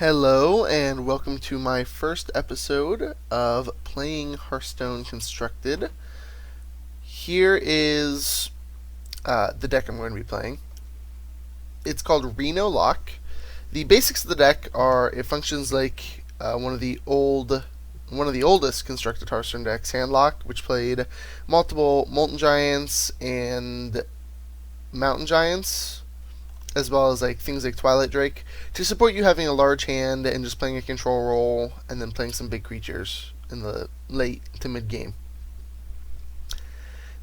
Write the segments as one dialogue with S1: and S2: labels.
S1: Hello, and welcome to my first episode of playing Hearthstone Constructed. Here is the deck I'm going to be playing. It's called Renolock. The basics of the deck are it functions like one of the oldest constructed Hearthstone decks, Handlock, which played multiple Molten Giants and Mountain Giants, as well as like things like Twilight Drake, to support you having a large hand and just playing a control role and then playing some big creatures in the late to mid game.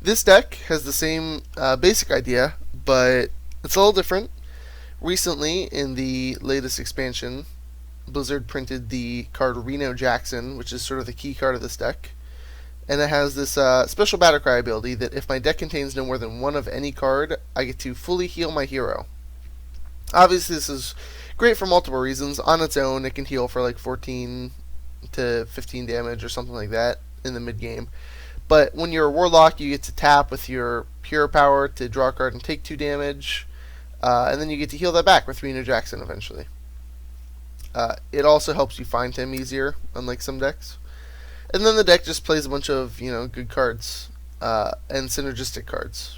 S1: This deck has the same basic idea, but it's a little different. Recently, in the latest expansion, Blizzard printed the card Reno Jackson, which is sort of the key card of this deck. And it has this special Battlecry ability that if my deck contains no more than one of any card, I get to fully heal my hero. Obviously, this is great for multiple reasons. On its own, it can heal for like 14 to 15 damage or something like that in the mid game. But when you're a Warlock, you get to tap with your Hero Power to draw a card and take 2 damage. And then you get to heal that back with Reno Jackson eventually. It also helps you find him easier, unlike some decks. And then the deck just plays a bunch of good cards and synergistic cards.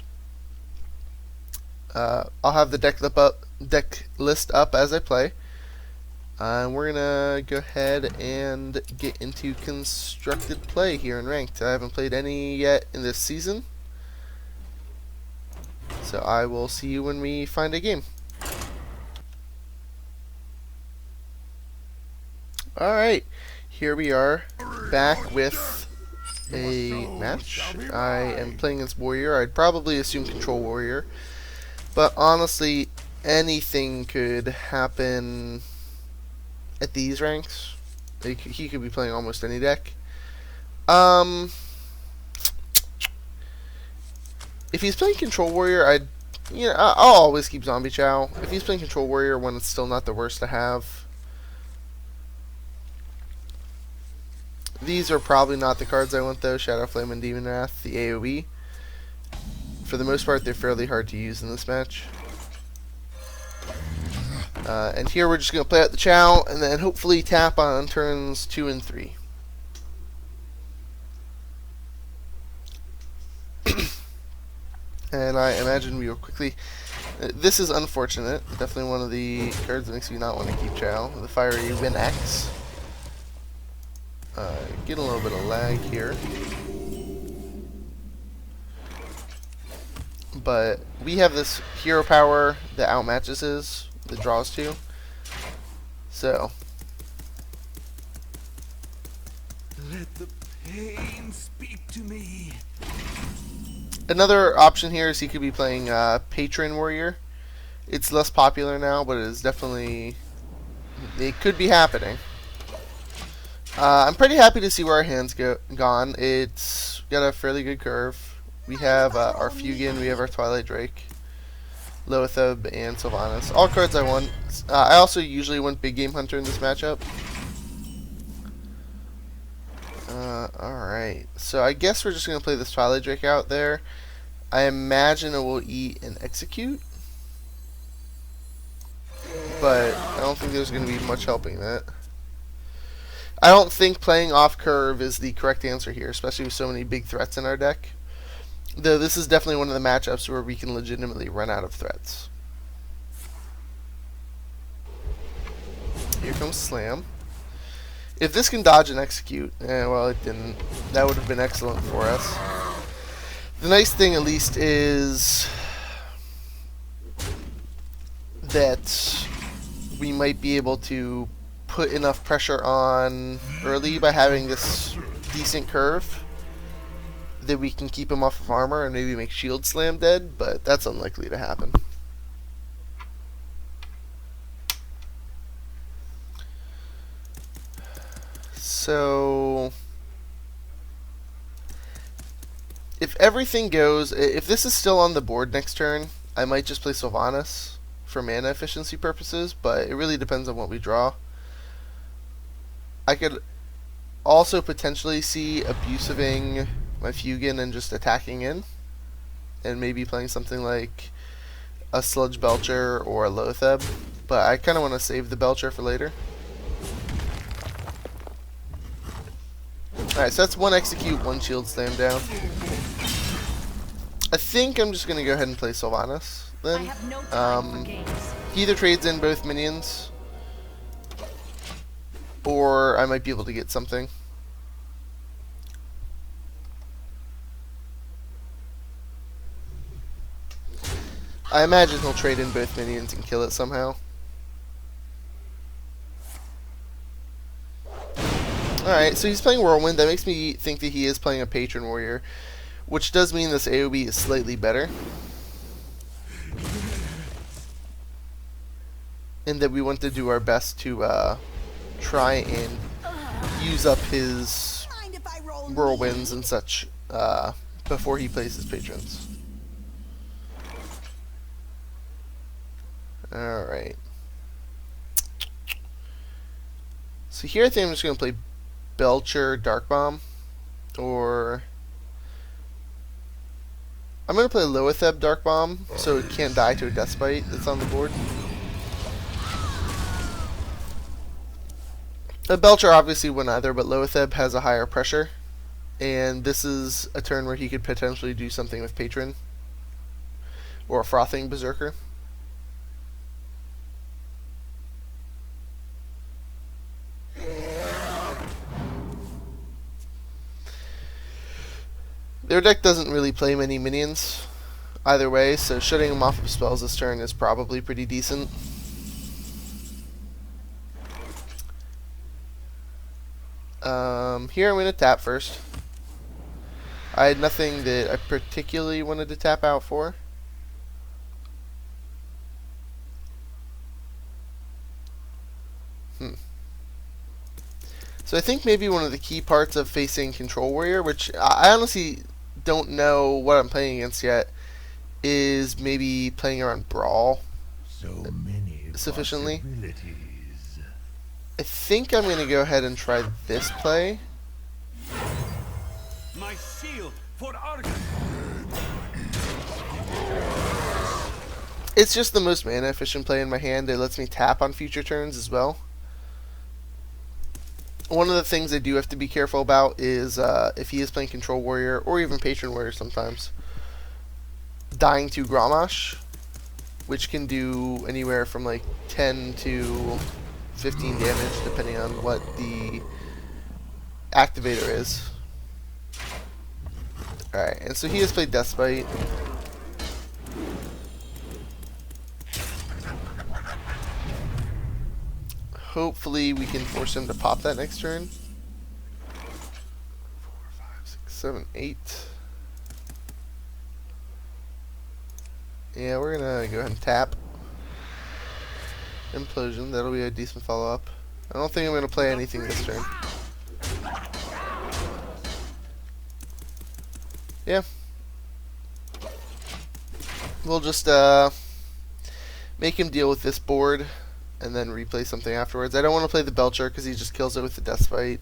S1: I'll have the deck list up as I play. And we're gonna go ahead and get into constructed play here in ranked. I haven't played any yet in this season, so I will see you when we find a game. Alright, here we are back with a match. I am playing against Warrior. I'd probably assume Control Warrior, but honestly, anything could happen at these ranks. He could be playing almost any deck. If he's playing Control Warrior, I'll always keep Zombie Chow. If he's playing Control Warrior when it's still not the worst to have. These are probably not the cards I want though. Shadow Flame and Demon Wrath, the AoE. For the most part, they're fairly hard to use in this match. And here we're just going to play out the Chow and then hopefully tap on turns 2 and 3. And I imagine we will quickly... this is unfortunate. Definitely one of the cards that makes me not want to keep Chow. The Fiery Win X. Get a little bit of lag here. But we have this hero power that outmatches his, that draws 2. So
S2: let the pain speak to me.
S1: another option here is he could be playing Patron Warrior. It's less popular now, but it is definitely, it could be happening. I'm pretty happy to see where our hand's gone. It's got a fairly good curve. We have our Fugan, we have our Twilight Drake, Loatheb, and Sylvanas. All cards I want. I also usually want Big Game Hunter in this matchup. Alright, so I guess we're just going to play this Twilight Drake out there. I imagine it will eat and execute, but I don't think there's going to be much helping that. I don't think playing off curve is the correct answer here, especially with so many big threats in our deck. Though this is definitely one of the matchups where we can legitimately run out of threats. Here comes Slam. If this can dodge and execute, well, it didn't. That would have been excellent for us. The nice thing, at least, is that we might be able to put enough pressure on early by having this decent curve that we can keep him off of armor and maybe make Shield Slam dead, but that's unlikely to happen. So if everything goes, if this is still on the board next turn, I might just play Sylvanas for mana efficiency purposes, but it really depends on what we draw. I could also potentially see abusing my Fugan and just attacking in, and maybe playing something like a Sludge Belcher or a Loatheb, but I kind of want to save the Belcher for later. Alright, so that's one execute, one shield slam down. I think I'm just going to go ahead and play Sylvanas then. He either trades in both minions, or I might be able to get something. I imagine he'll trade in both minions and kill it somehow. Alright, so he's playing Whirlwind. That makes me think that he is playing a Patron Warrior, which does mean this AoE is slightly better. And that we want to do our best to try and use up his Whirlwinds and such before he plays his Patrons. Alright. So here I think I'm just going to play Belcher, Dark Bomb, or I'm going to play Loetheb, Dark Bomb, so it can't die to a Death Bite that's on the board. Belcher obviously wouldn't either, but Loetheb has a higher pressure, and this is a turn where he could potentially do something with Patron, or a Frothing Berserker. Their deck doesn't really play many minions either way, so shutting them off of spells this turn is probably pretty decent. Here I'm going to tap first. I had nothing that I particularly wanted to tap out for. So I think maybe one of the key parts of facing Control Warrior, which I honestly don't know what I'm playing against yet, is maybe playing around Brawl sufficiently. I think I'm going to go ahead and try this play.
S2: My shield for Argon.
S1: It's just the most mana efficient play in my hand. It lets me tap on future turns as well. One of the things I do have to be careful about is if he is playing Control Warrior, or even Patron Warrior sometimes, dying to Grommash, which can do anywhere from like 10 to 15 damage depending on what the activator is. Alright, and so he has played Deathbite. Hopefully we can force him to pop that next turn. 4, 5, 6, 7, 8. Yeah, we're gonna go ahead and tap. Implosion, that'll be a decent follow-up. I don't think I'm gonna play anything this turn. Yeah. We'll just make him deal with this board and then replay something afterwards. I don't want to play the Belcher because he just kills it with the Death Fight.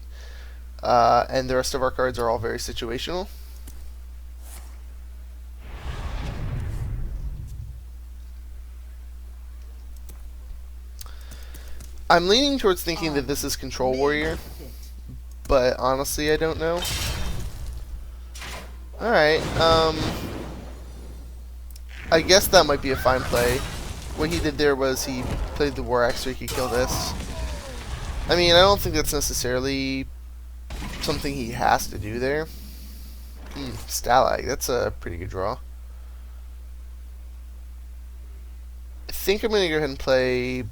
S1: And the rest of our cards are all very situational. I'm leaning towards thinking that this is Control Warrior, but honestly I don't know. Alright, I guess that might be a fine play. What he did there was he played the War Axe so he could kill this. I mean, I don't think that's necessarily something he has to do there. Stalag, that's a pretty good draw. I think I'm going to go ahead and play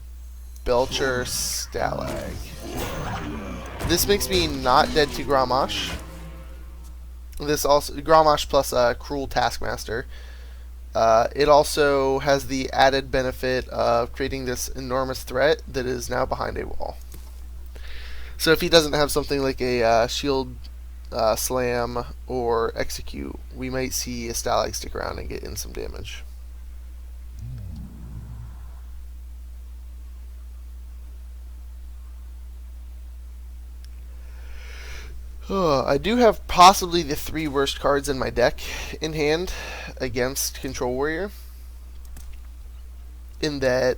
S1: Belcher Stalag. This makes me not dead to Grommash. This also Grommash plus Cruel Taskmaster. It also has the added benefit of creating this enormous threat that is now behind a wall. So if he doesn't have something like a shield slam or execute, we might see a Stalag stick around and get in some damage. I do have possibly the 3 worst cards in my deck in hand against Control Warrior. In that,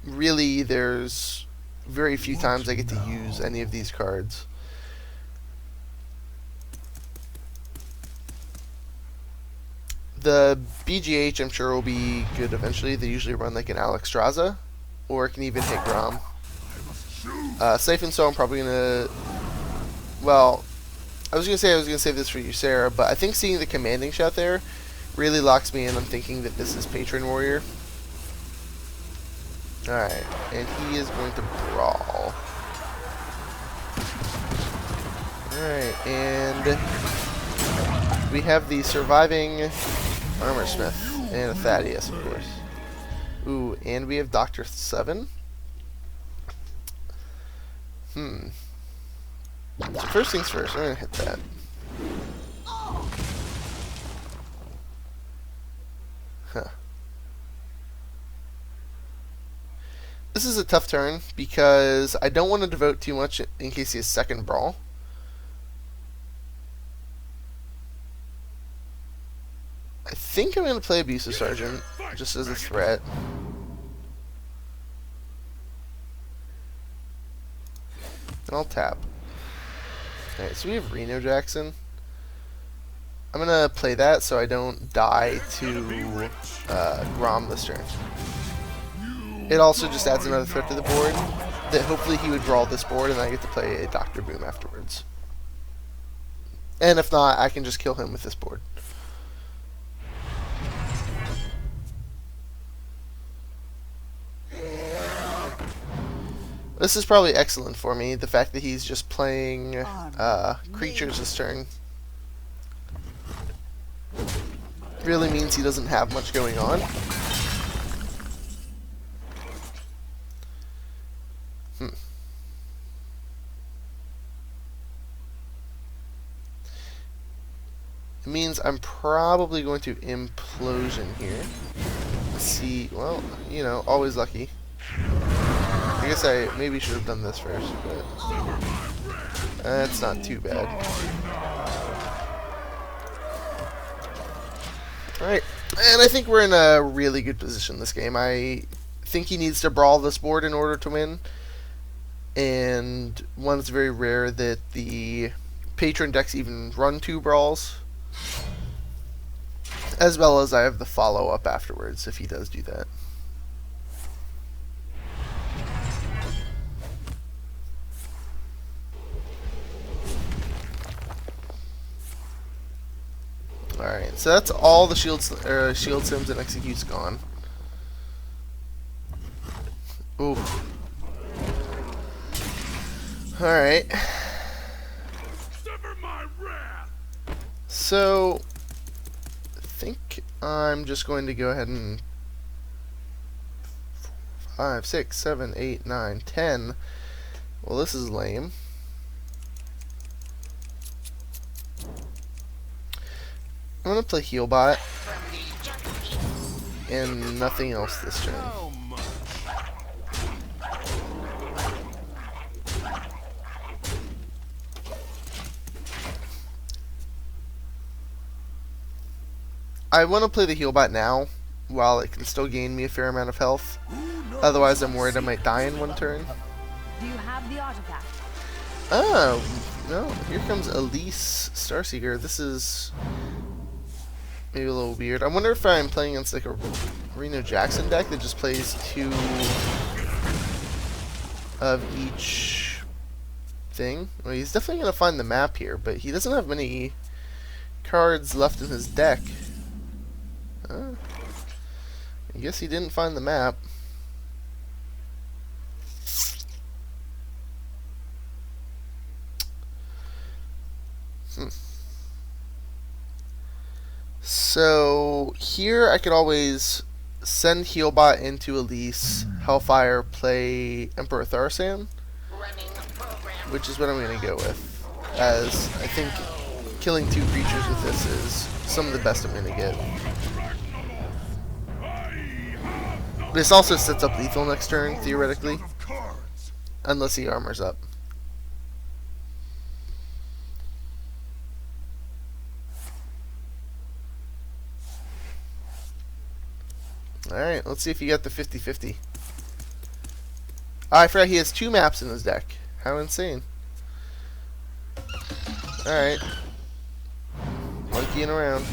S1: really, there's very few times I get to use any of these cards. The BGH, I'm sure, will be good eventually. They usually run like an Alexstrasza, or it can even hit Grom. Safe and so I'm probably gonna. Well, I was gonna save this for you, Sarah, but I think seeing the commanding shot there really locks me in. I'm thinking that this is Patron Warrior. Alright, and he is going to brawl. Alright, and we have the surviving Armor Smith and a Thaddeus, of course. Ooh, and we have Dr. 7. So first things first, I'm gonna hit that. Huh. This is a tough turn because I don't want to devote too much in case he has second brawl. I think I'm going to play Abusive Sergeant just as a threat. And I'll tap. Alright, so we have Reno Jackson. I'm going to play that so I don't die to Grom this turn. It also just adds another threat to the board that hopefully he would brawl this board and I get to play a Dr. Boom afterwards. And if not, I can just kill him with this board. This is probably excellent for me, the fact that he's just playing creatures this turn. Really means he doesn't have much going on. It means I'm probably going to Implosion here. Let's see, well, you know, always lucky. I guess I maybe should have done this first, but that's not too bad. Alright, and I think we're in a really good position this game. I think he needs to brawl this board in order to win. And one, it's very rare that the Patron decks even run 2 brawls. As well as I have the follow-up afterwards if he does do that. Alright, so that's all the shield sims and executes gone. Ooh. Alright. So, I think I'm just going to go ahead and 5, 6, 7, 8, 9, 10. Well, this is lame. I'm going to play Healbot and nothing else this turn. I want to play the Healbot now, while it can still gain me a fair amount of health. Otherwise, I'm worried I might die in one turn.
S3: Do you have the artifact?
S1: Oh, no. Here comes Elise Starseeker. This is maybe a little weird. I wonder if I'm playing against like a Reno Jackson deck that just plays 2 of each thing. Well, he's definitely going to find the map here, but he doesn't have many cards left in his deck. I guess he didn't find the map. So here I could always send Healbot into Elise, Hellfire, play Emperor Tharsan, which is what I'm going to go with, as I think killing 2 creatures with this is some of the best I'm going to get. This also sets up lethal next turn, theoretically, unless he armors up. Alright, let's see if you got the 50-50. I forgot he has 2 maps in his deck. How insane. Alright. Monkeying around.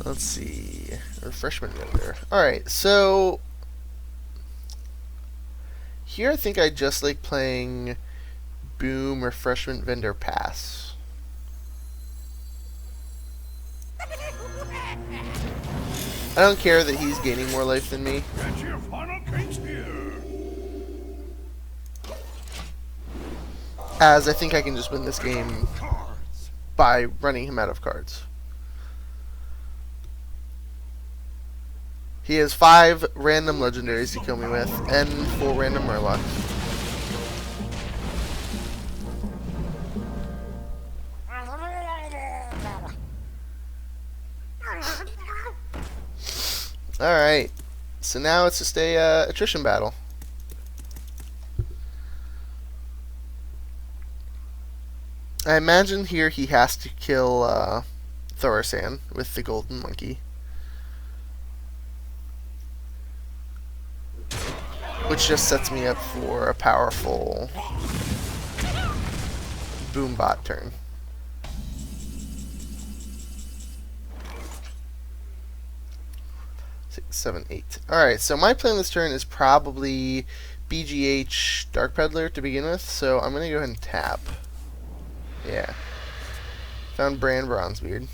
S1: Let's see. Refreshment vendor. Alright, so here I think I just like playing Boom Refreshment Vendor Pass. I don't care that he's gaining more life than me.
S2: Get your final kings here.
S1: As I think I can just win this game
S2: Cards.
S1: by running him out of cards. He has 5 random legendaries to kill me with, and 4 random Murlocs. Alright, so now it's just a attrition battle. I imagine here he has to kill Thorsan with the golden monkey. Which just sets me up for a powerful Boombot turn. Six, 7, 8. Alright, so my plan this turn is probably BGH Dark Peddler to begin with, so I'm going to go ahead and tap. Yeah. Found Brand Bronzebeard.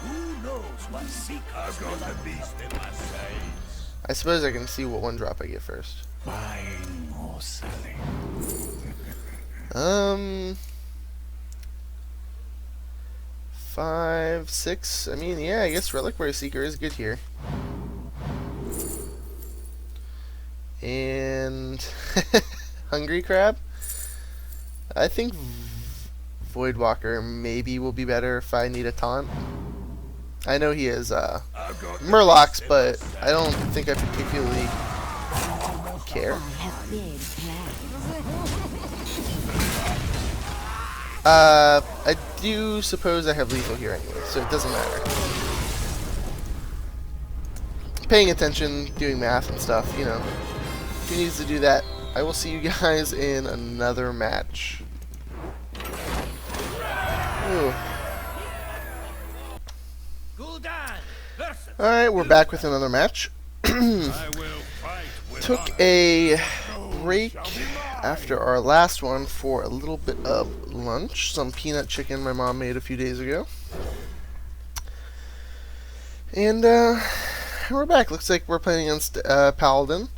S2: Who knows what seekers I've got the beast in my sights.
S1: I suppose I can see what one drop I get first.
S2: Buying or selling.
S1: 5, 6. I mean, yeah, I guess Reliquary Seeker is good here. And Hungry Crab. I think Voidwalker maybe will be better if I need a taunt. I know he has Murlocs, but I don't think I particularly care. I do suppose I have lethal here anyway, so it doesn't matter. Paying attention, doing math and stuff, you know. If he needs to do that, I will see you guys in another match. Ooh. Alright, we're back with another match. Took a break after our last one for a little bit of lunch. Some peanut chicken my mom made a few days ago. And we're back. Looks like we're playing against Paladin.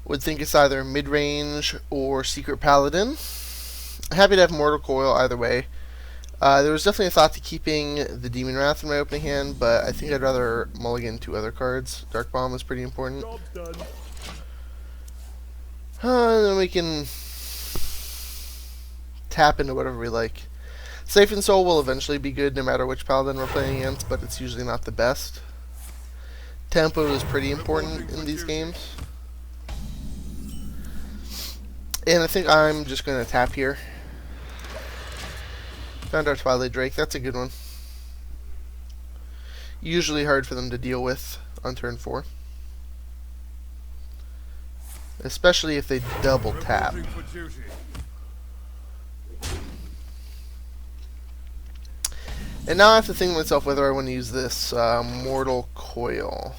S1: Would think it's either mid-range or Secret Paladin. Happy to have Mortal Coil either way. There was definitely a thought to keeping the Demon Wrath in my opening hand, but I think I'd rather mulligan 2 other cards. Dark Bomb is pretty important. Then we can tap into whatever we like. Safe and Soul will eventually be good no matter which Paladin we're playing against, but it's usually not the best. Tempo is pretty important in these games. And I think I'm just going to tap here. Found our Twilight Drake. That's a good one. Usually hard for them to deal with on turn 4. Especially if they double tap. And now I have to think to myself whether I want to use this Mortal Coil.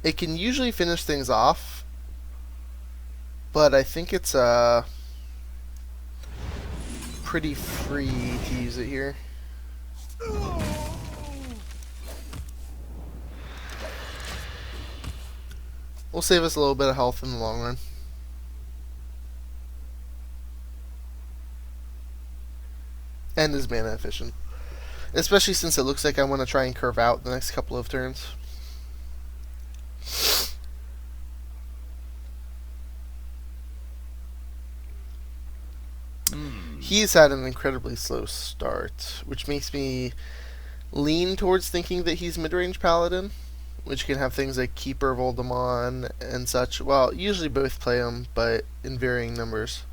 S1: It can usually finish things off, but I think it's pretty free to use it here. Will save us a little bit of health in the long run. And is mana efficient. Especially since it looks like I want to try and curve out the next couple of turns. He's had an incredibly slow start, which makes me lean towards thinking that he's mid-range Paladin, which can have things like Keeper, Voldemon, and such. Well, usually both play them, but in varying numbers.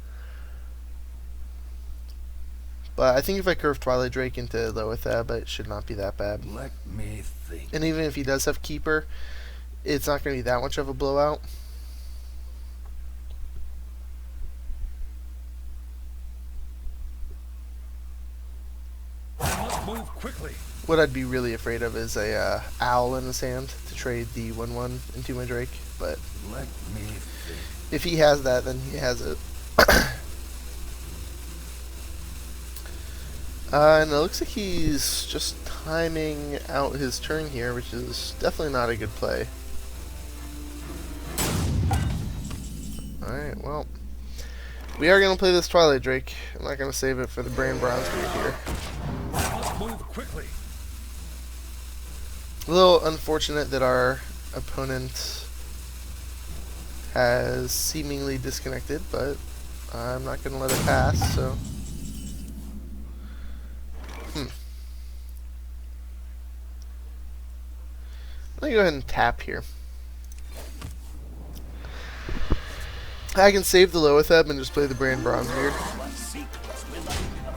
S1: But I think if I curve Twilight Drake into Loethab, it should not be that bad.
S2: Let me think.
S1: And even if he does have Keeper, it's not going to be that much of a blowout.
S2: Move quickly.
S1: What I'd be really afraid of is a owl in his hand to trade the 1/1 into my Drake. But
S2: Let me think.
S1: if he has that, then he has it. And it looks like he's just timing out his turn here, which is definitely not a good play. Alright, well. We are going to play this Twilight Drake. I'm not going to save it for the Brand Bronzebeard here.
S2: Move quickly.
S1: A little unfortunate that our opponent has seemingly disconnected, but I'm not going to let it pass, so... Let me go ahead and tap here. I can save the Loetheb and just play the Brand Bronzebeard.
S2: My secrets will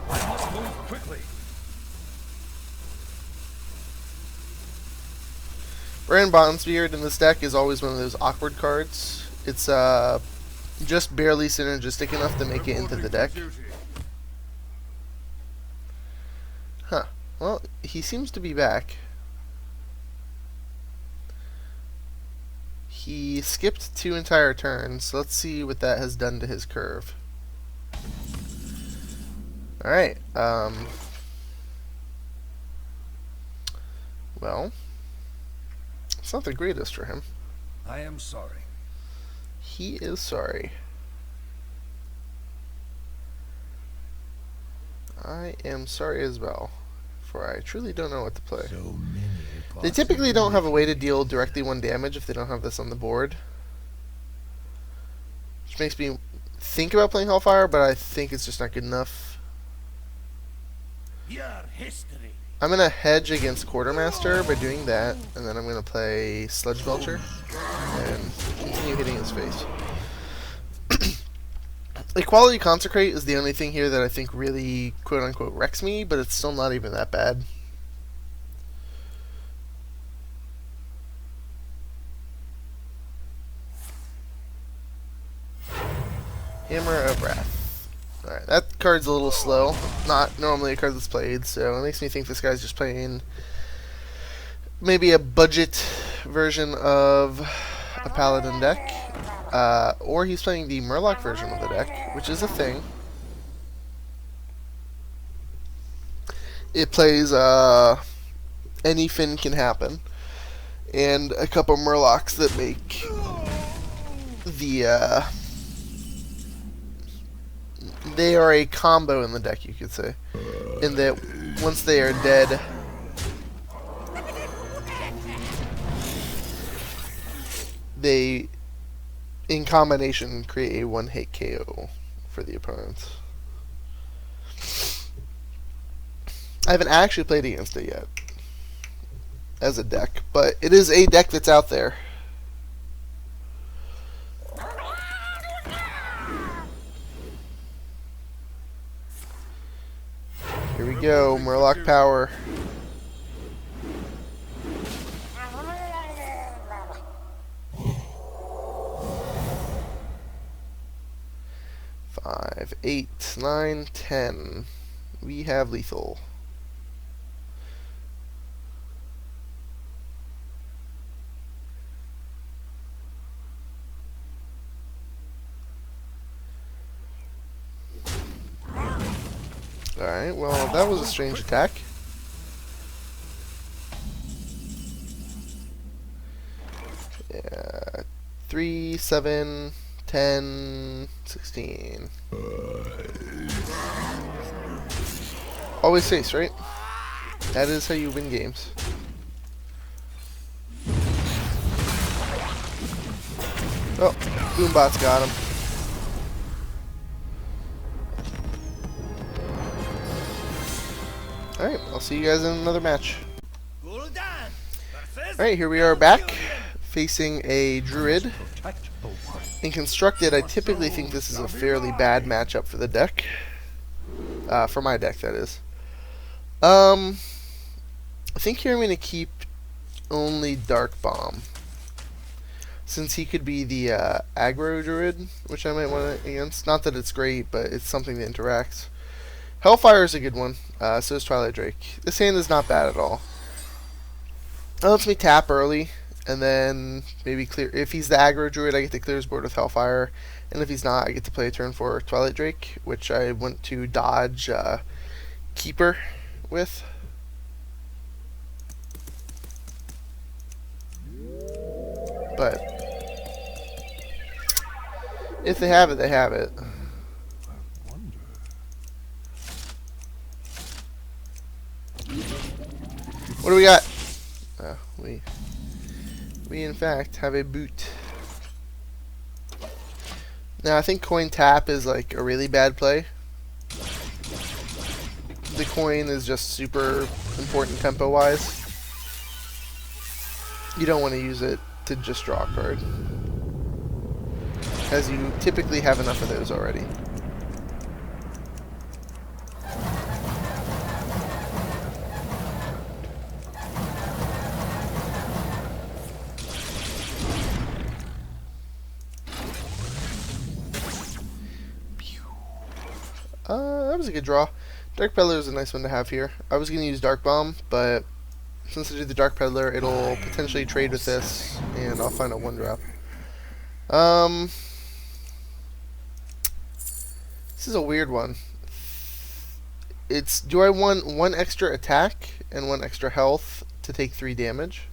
S2: I must move quickly.
S1: Brand Bronzebeard in this deck is always one of those awkward cards. It's just barely synergistic enough to make it into the deck. Huh. Well, he seems to be back. He skipped 2 entire turns, so let's see what that has done to his curve. Alright, well, it's not the greatest for him.
S2: I am sorry.
S1: He is sorry. I am sorry as well, for I truly don't know what to play.
S2: So many
S1: They typically don't have a way to deal directly 1 damage if they don't have this on the board. Which makes me think about playing Hellfire, but I think it's just not good enough.
S2: Your history.
S1: I'm going to hedge against Quartermaster by doing that, and then I'm going to play Sludge Belcher and continue hitting his face. Equality Consecrate is the only thing here that I think really quote-unquote wrecks me, but it's still not even that bad. Hammer of Wrath. Alright, that card's a little slow. Not normally a card that's played, so it makes me think this guy's just playing maybe a budget version of a Paladin deck. Or he's playing the Murloc version of the deck, which is a thing. It plays anything can happen, and a couple Murlocs that make the they are a combo in the deck, you could say, in that once they are dead, they in combination create a 1-hit KO for the opponent. I haven't actually played against it yet as a deck, but it is a deck that's out there. Here we go, Murloc power. Five, 8, 9, 10. We have lethal. Alright, well, that was a strange attack. Yeah, 3, 7, 10, 16. Always face, right? That is how you win games. Oh, Boombot's got him. Alright, I'll see you guys in another match. Alright, here we are back, facing a Druid. In Constructed, I typically think this is a fairly bad matchup for the deck. For my deck, that is. I think here I'm going to keep only Dark Bomb, since he could be the aggro Druid, which I might want it against. Not that it's great, but it's something that interacts. Hellfire is a good one. So is Twilight Drake. This hand is not bad at all. It lets me tap early, and then maybe clear. If he's the aggro druid, I get to clear his board with Hellfire, and if he's not, I get to play a turn for Twilight Drake, which I want to dodge Keeper with. But if they have it, they have it. What do we got? We in fact have a boot. Now I think coin tap is like a really bad play. The coin is just super important tempo wise. You don't want to use it to just draw a card, as you typically have enough of those already. That was a good draw. Dark Peddler is a nice one to have here. I was going to use Dark Bomb, but since I do the Dark Peddler, it'll potentially trade with this, and I'll find a 1-drop. This is a weird one. It's, do I want 1 extra attack and 1 extra health to take 3 damage?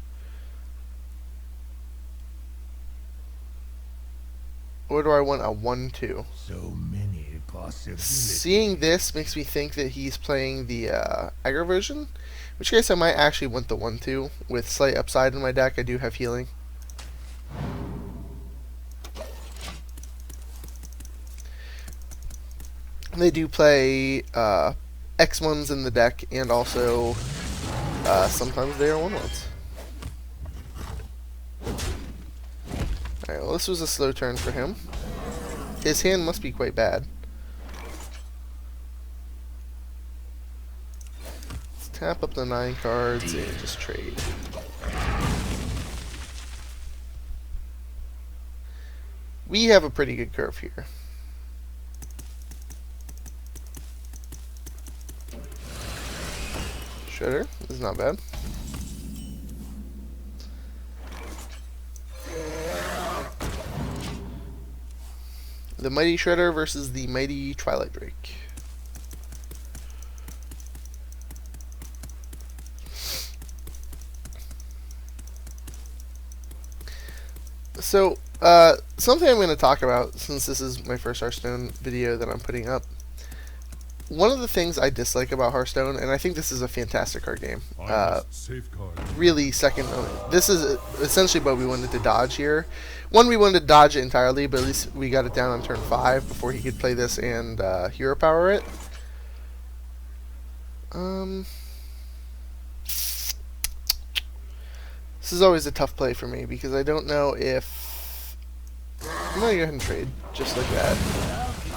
S1: Or do I want a 1/2?
S2: So many possibilities.
S1: Seeing this makes me think that he's playing the aggro version, in which case I might actually want the 1/2 with slight upside in my deck. I do have healing. They do play X1s in the deck, and also sometimes they are 1/1s. Alright, well, this was a slow turn for him. His hand must be quite bad. Let's tap up the 9 cards and just trade. We have a pretty good curve here. Shredder is not bad. The Mighty Shredder versus the Mighty Twilight Drake. So, something I'm going to talk about, since this is my first Hearthstone video that I'm putting up. One of the things I dislike about Hearthstone, and I think this is a fantastic card game, really second, this is essentially what we wanted to dodge here. One, we wanted to dodge it entirely, but at least we got it down on turn 5 before he could play this and hero power it. This is always a tough play for me, because I don't know if... I'm going to go ahead and trade, just like that.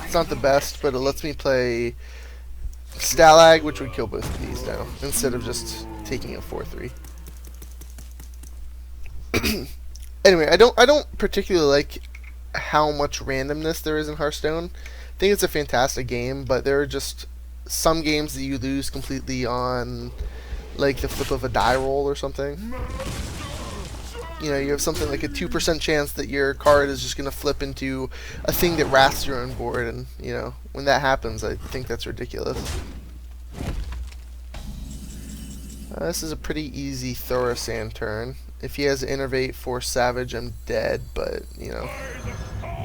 S1: It's not the best, but it lets me play Stalag, which would kill both of these now, instead of just taking a 4/3. Anyway, I don't particularly like how much randomness there is in Hearthstone. I think it's a fantastic game, but there are just some games that you lose completely on, like, the flip of a die roll or something. You know, you have something like a 2% chance that your card is just going to flip into a thing that wraths your own board, and, you know, when that happens, I think that's ridiculous. This is a pretty easy Thorasand turn. If he has Innervate, Force Savage, I'm dead, but, you know,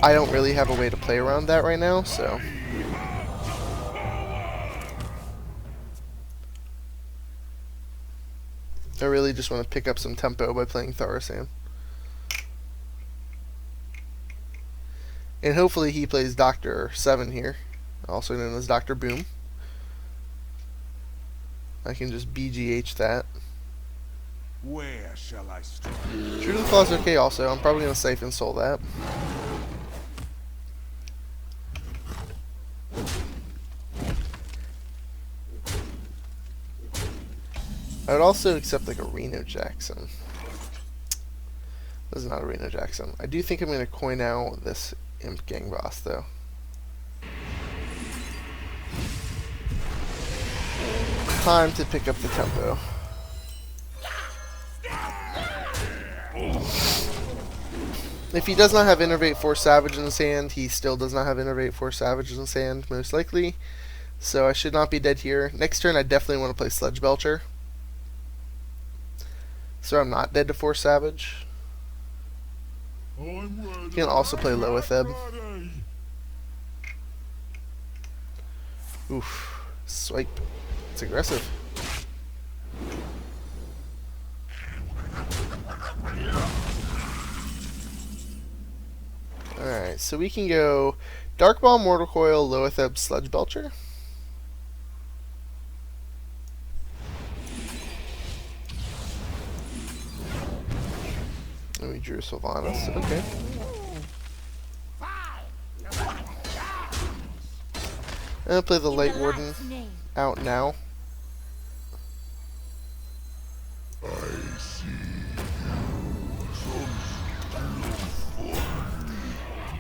S1: I don't really have a way to play around that right now, so... I really just want to pick up some tempo by playing Thorasand. And hopefully he plays Dr. 7 here, also known as Dr. Boom. I can just BGH that.
S2: Where shall I start?
S1: True to the Claw is okay also. I'm probably going to Siphon Soul that. I would also accept like a Reno Jackson. This is not a Reno Jackson. I do think I'm going to coin out this Imp Gang Boss though. time to pick up the tempo. If he does not have Innervate Force Savage in his hand, he still does not have Innervate Force Savage in his hand, most likely. So I should not be dead here. Next turn, I definitely want to play Sludge Belcher, so I'm not dead to Force Savage. You can also play Loetheb. Oof. Swipe. It's aggressive. Alright, so we can go Dark Ball, Mortal Coil, Loetheb, Sludge Belcher. And we drew Sylvanas. Okay. I'm gonna play the Light Warden out now.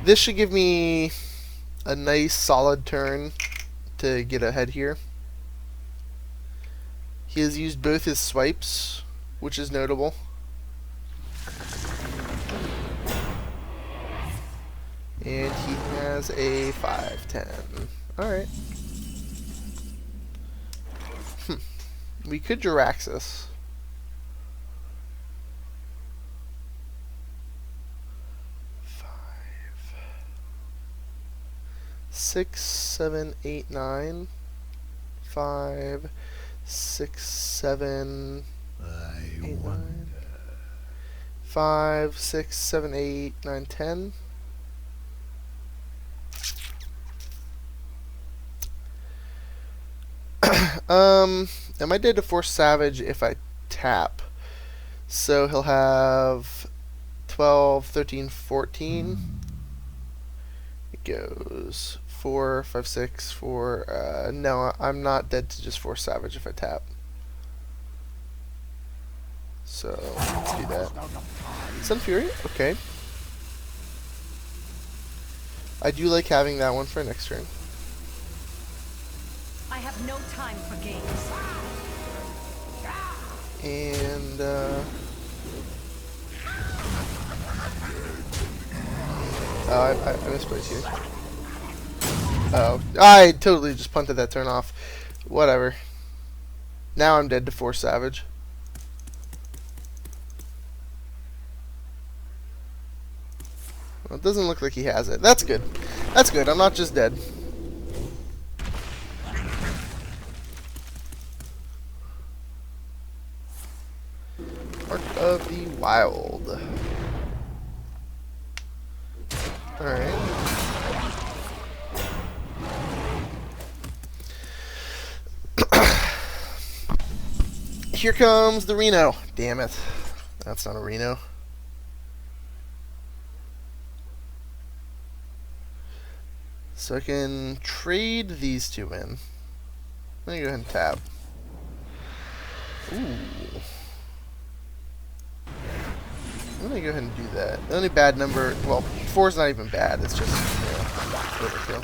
S1: This should give me a nice solid turn to get ahead here. He has used both his swipes, which is notable. And he has a 5/10. Alright. We could Jiraxis. 6, 7, 8, 9. 5, 6, 7, 8, 9. 5, 6, 7, 8, 9, 10. Am I dead to Force Savage if I tap? So he'll have 12, 13, 14. It goes 4, 5, 6, 4. No, I'm not dead to just Force Savage if I tap. So let's do that. Sun Fury? Okay. I do like having that one for next turn.
S3: I have no time for games.
S1: And oh, I misplaced here. Oh, I totally just punted that turn off. Whatever. Now I'm dead to Force Savage. Well, it doesn't look like he has it. That's good. That's good. I'm not just dead. Mark of the Wild. Alright. Here comes the Reno. Damn it. That's not a Reno. So I can trade these two in. Let me go ahead and tab. Ooh. Let me go ahead and do that. The only bad number, well, 4 is not even bad. It's just, overkill.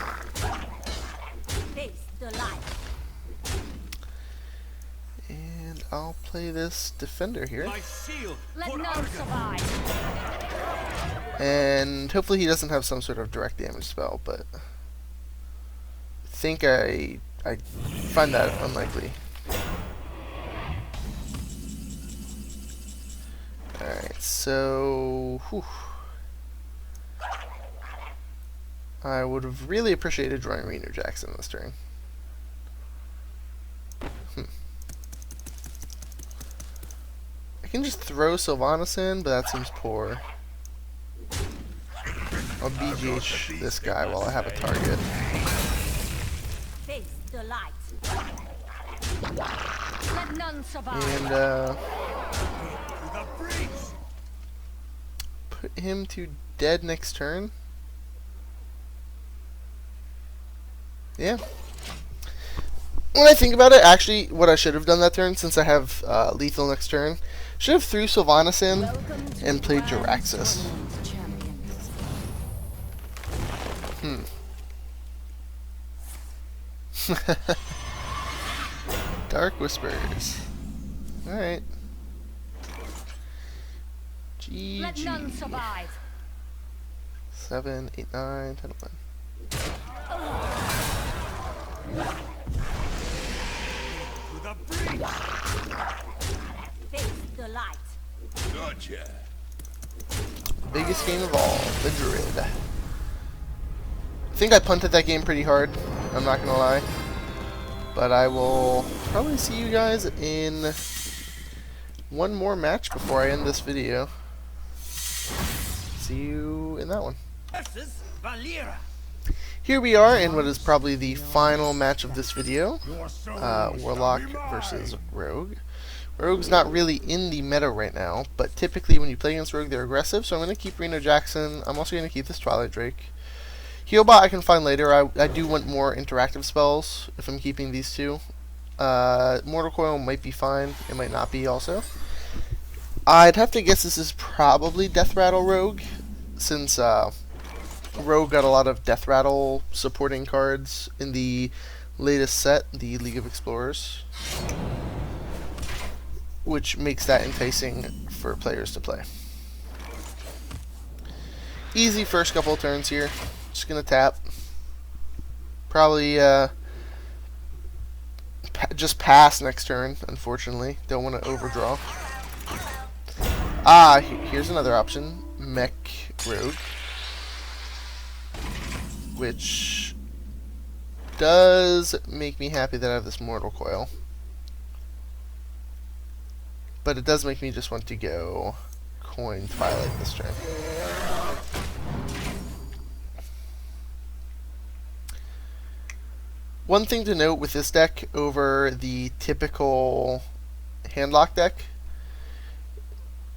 S3: Face the light.
S1: And I'll play this Defender here.
S3: Let none survive.
S1: And hopefully he doesn't have some sort of direct damage spell, but I think I find that unlikely. Alright, so whew. I would have really appreciated drawing Reno Jackson this turn. I can just throw Sylvanas in, but that seems poor. I'll BGH this guy while I have a target.
S3: Face the light. Let none survive.
S1: And put him to dead next turn. Yeah. When I think about it, actually, what I should have done that turn, since I have lethal next turn, should have threw Sylvanas in and played Jiraxis. Dark Whispers. Alright.
S3: Let none
S1: GG.
S3: survive.
S1: 7, 8, 9, 10, 11.
S2: To the breach!
S3: Face the light.
S2: Gotcha!
S1: Biggest game of all, the Druid. I think I punted that game pretty hard, I'm not gonna lie. But I will probably see you guys in one more match before I end this video. See you in that one.
S2: Versus Valera.
S1: Here we are in what is probably the final match of this video.
S2: Your soul
S1: Warlock
S2: shall be mine.
S1: versus Rogue. Rogue's not really in the meta right now, but typically when you play against Rogue, they're aggressive, so I'm going to keep Reno Jackson. I'm also going to keep this Twilight Drake. Healbot I can find later. I do want more interactive spells if I'm keeping these two. Mortal Coil might be fine. It might not be also. I'd have to guess this is probably Death Rattle Rogue, since Rogue got a lot of Death Rattle supporting cards in the latest set, the League of Explorers, which makes that enticing for players to play. Easy first couple of turns here. Just gonna tap. Probably just pass next turn, unfortunately. Don't want to overdraw. Here's another option. Mech Rogue, which does make me happy that I have this Mortal Coil. But it does make me just want to go coin Twilight this turn. One thing to note with this deck over the typical handlock deck,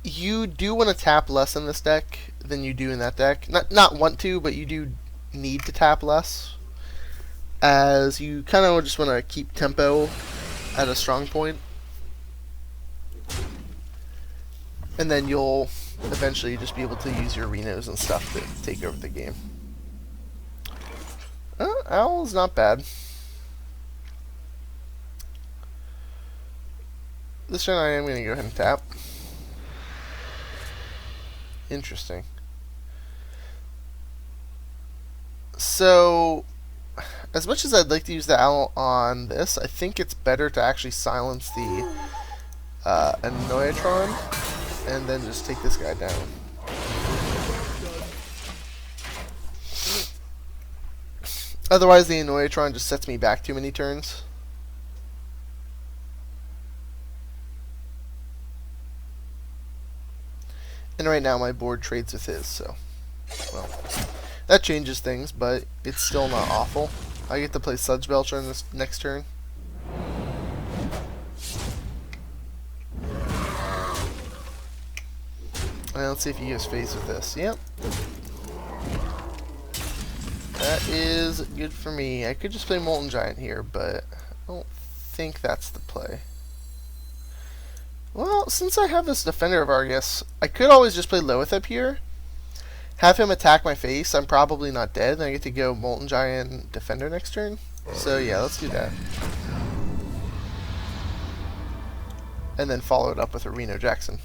S1: you do want to tap less in this deck than you do in that deck. Not want to, but you do need to tap less, as you kind of just want to keep tempo at a strong point, and then you'll eventually just be able to use your Renos and stuff to take over the game. Owl's not bad. This turn I am going to go ahead and tap. Interesting. So, as much as I'd like to use the owl on this, I think it's better to actually silence the Annoyatron and then just take this guy down. Otherwise, the Annoyatron just sets me back too many turns. And right now my board trades with his, so, well, that changes things, but it's still not awful. I get to play Sludge Belcher in this next turn. And let's see if he gives phase with this. Yep. That is good for me. I could just play Molten Giant here, but I don't think that's the play. Well, since I have this Defender of Argus, I could always just play Loeth up here, have him attack my face. I'm probably not dead, and I get to go Molten Giant Defender next turn. So yeah, let's do that. And then follow it up with a Reno Jackson.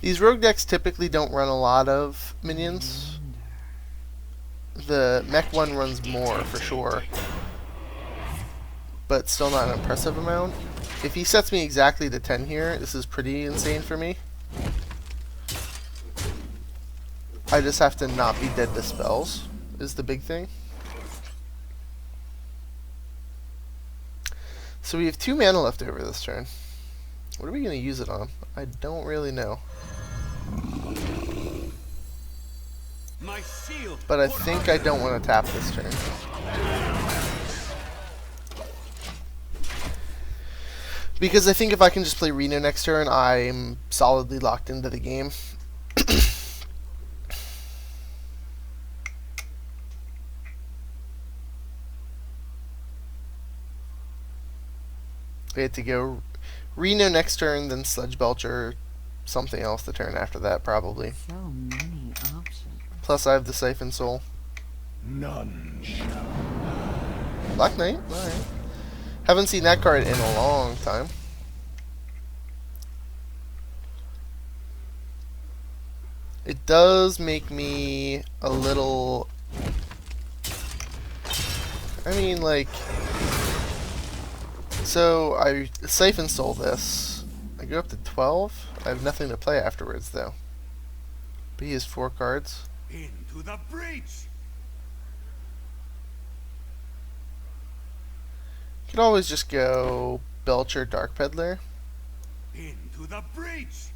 S1: These rogue decks typically don't run a lot of minions. The mech one runs more for sure, but still not an impressive amount. If he sets me exactly to 10 here, this is pretty insane for me. I just have to not be dead to spells, is the big thing. So we have 2 mana left over this turn. What are we going to use it on? I don't really know. But I think I don't want to tap this turn. Because I think if I can just play Reno next turn, I'm solidly locked into the game. I had to go Reno next turn, then Sludge Belcher, something else the turn after that, probably.
S4: So many options.
S1: Plus, I have the Siphon Soul.
S2: None shall.
S1: Black Knight? Alright. Haven't seen that card in a long time. It does make me a little... I mean, like... So, I Siphon Soul this. I go up to 12. I have nothing to play afterwards, though. But he has 4 cards.
S2: Into the breach.
S1: Could always just go Belcher Dark Peddler.
S2: Into the breach.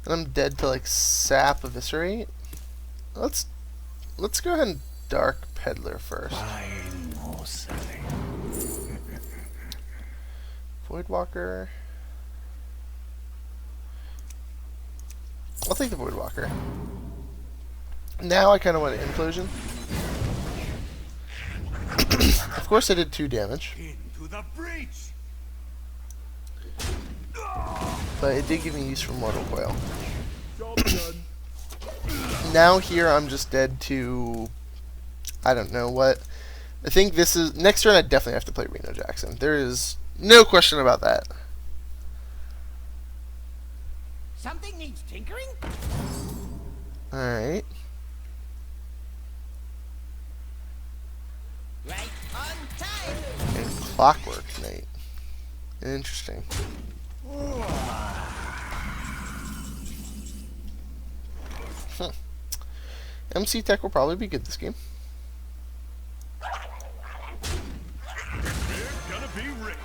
S1: And I'm dead to like Sap Eviscerate. Let's go ahead and Dark Peddler first.
S2: Buying or selling.
S1: Voidwalker. I'll take the Voidwalker. Now I kind of want an Implosion. Of course I did 2 damage.
S2: Into the breach.
S1: But it did give me use for Mortal Coil. Now here I'm just dead to... I don't know what. I think this is... Next turn I definitely have to play Reno Jackson. There is no question about that.
S5: Something needs tinkering?
S1: Alright.
S5: Right on time.
S1: And Clockwork Knight. Interesting. MC Tech will probably be good this game.
S2: They're gonna be rich.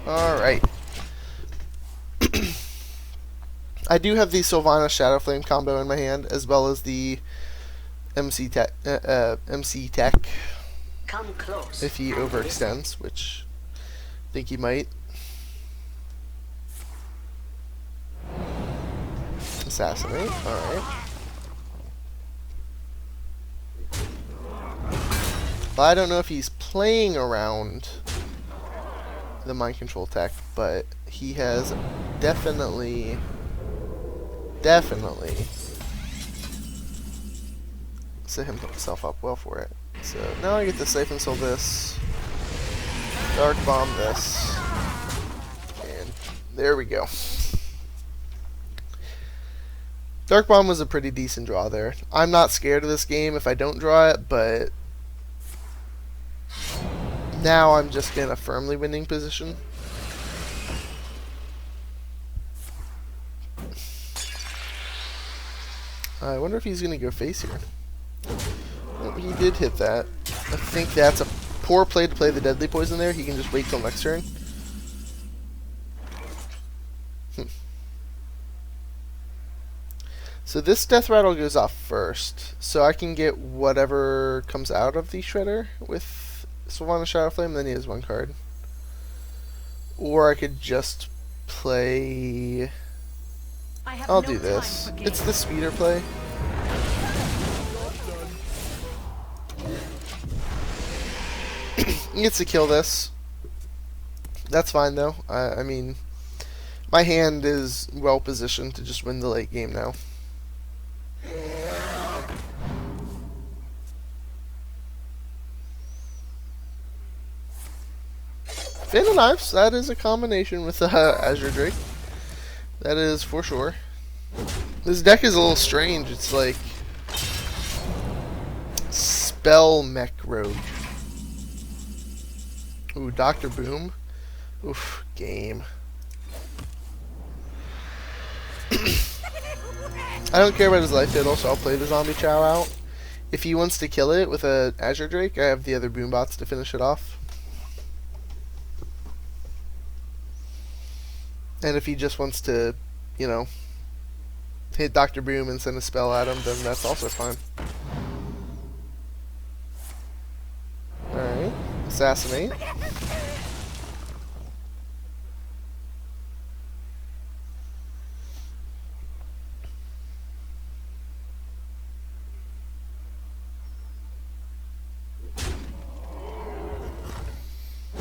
S1: Alright. I do have the Sylvana Shadow Flame combo in my hand, as well as the MC Tech,
S4: Come close.
S1: if he overextends, which I think he might. Assassinate, alright. But I don't know if he's playing around the mind control tech, but he has definitely set himself up well for it. So now I get to Siphon Soul this, Dark Bomb this, and there we go. Dark Bomb was a pretty decent draw there. I'm not scared of this game if I don't draw it, but now I'm just in a firmly winning position. I wonder if he's going to go face here. Oh, he did hit that. I think that's a poor play to play the Deadly Poison there. He can just wait till next turn. So this Death Rattle goes off first. So I can get whatever comes out of the Shredder with Sylvana Shadow Flame, then he has 1 card. Or I could just play... I'll do this. It's the speeder play. He gets to kill this. That's fine though. I mean, my hand is well positioned to just win the late game now. Fatal Knives, that is a combination with Azure Drake. That is for sure. This deck is a little strange. It's like Spell Mech Rogue. Ooh, Dr. Boom. Oof, game. I don't care about his life total, so I'll play the Zombie Chow out. If he wants to kill it with a Azure Drake, I have the other Boom Bots to finish it off. And if he just wants to, you know, hit Dr. Boom and send a spell at him, then that's also fine. Alright. Assassinate.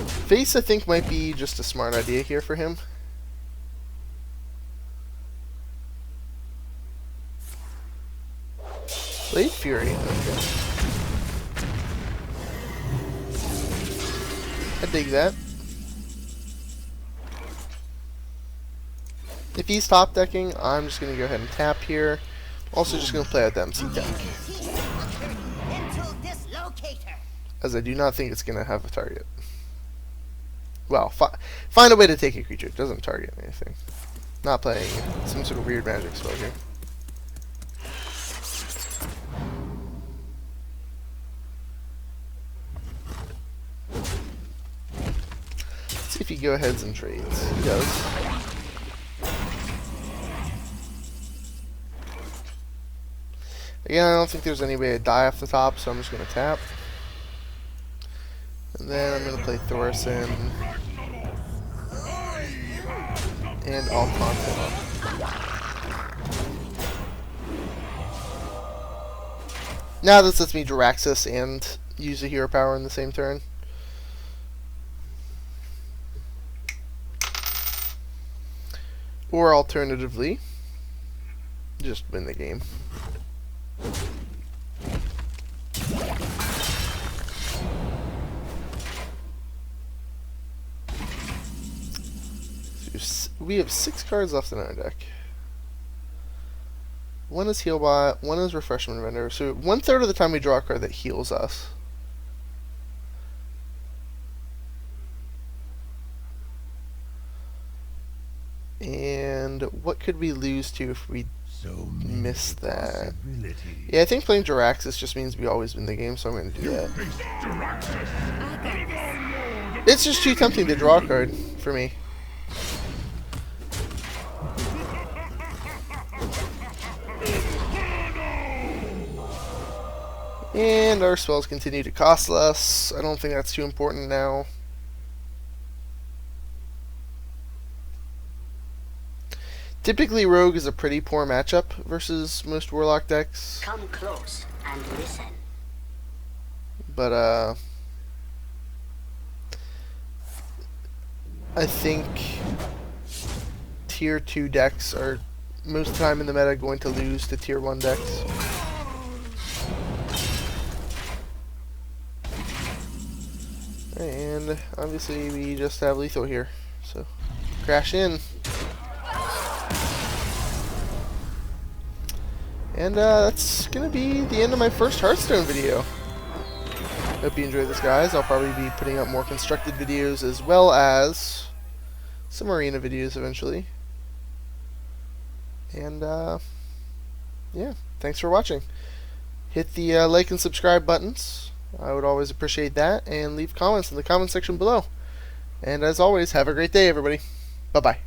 S1: Face, I think, might be just a smart idea here for him. Blade Fury. Okay. I dig that. If he's top decking, I'm just going to go ahead and tap here. Also just going to play out the MC deck,
S5: Mental dislocator.
S1: as I do not think it's going to have a target. Well, find a way to take a creature. It doesn't target anything. Not playing some sort of weird magic spell here. Let's see if he go aheads and trades. He does. Again, I don't think there's any way to die off the top, so I'm just going to tap. And then I'm going to play Thorson. And I'll taunt him. Now this lets me Jiraxis and use a hero power in the same turn. Or alternatively, just win the game. We have 6 cards left in our deck. One is Healbot, one is Refreshment Vendor. So 1/3 of the time we draw a card that heals us. And what could we lose to if we
S2: So
S1: miss that? Yeah, I think playing Jiraxis just means we always win the game, so I'm going to do that. It's just too tempting to draw a card for me. And our spells continue to cost less. I don't think that's too important now. Typically, Rogue is a pretty poor matchup versus most Warlock decks.
S4: Come close and listen.
S1: But, I think Tier 2 decks are most of the time in the meta going to lose to Tier 1 decks. And obviously we just have lethal here, so crash in. And that's gonna be the end of my first Hearthstone video. Hope you enjoyed this, guys. I'll probably be putting up more constructed videos as well as some arena videos eventually. And yeah, thanks for watching. Hit the like and subscribe buttons. I would always appreciate that, and leave comments in the comment section below. And as always, have a great day, everybody. Bye-bye.